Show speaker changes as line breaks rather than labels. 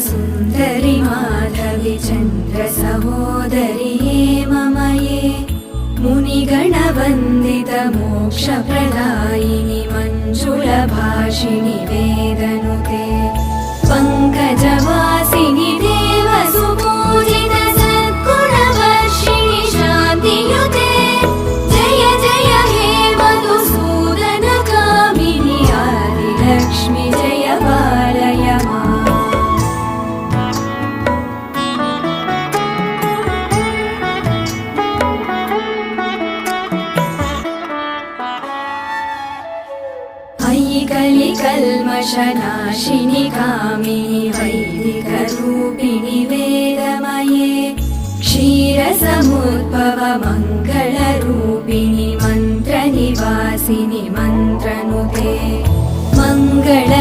सुन्दरि माधवि चन्द्र सहोदरि हेममये मुनिगणवन्दित मोक्षप्रदायिनि मञ्जुलभाषिणि वेदनुते पङ्कजवासिनि देवसुपूजित सद्गुणवर्षिणि शान्तियुते जय जय हे मधुसूदन कामिनि आदिलक्ष्मि जय पालय माम्। कलिकल्मषनाशिनि कामिनि वैदिकरूपिणि वेदमये क्षीरसमुद्भव मङ्गलरूपिणि मन्त्रनिवासिनि मन्त्रनुते मङ्गल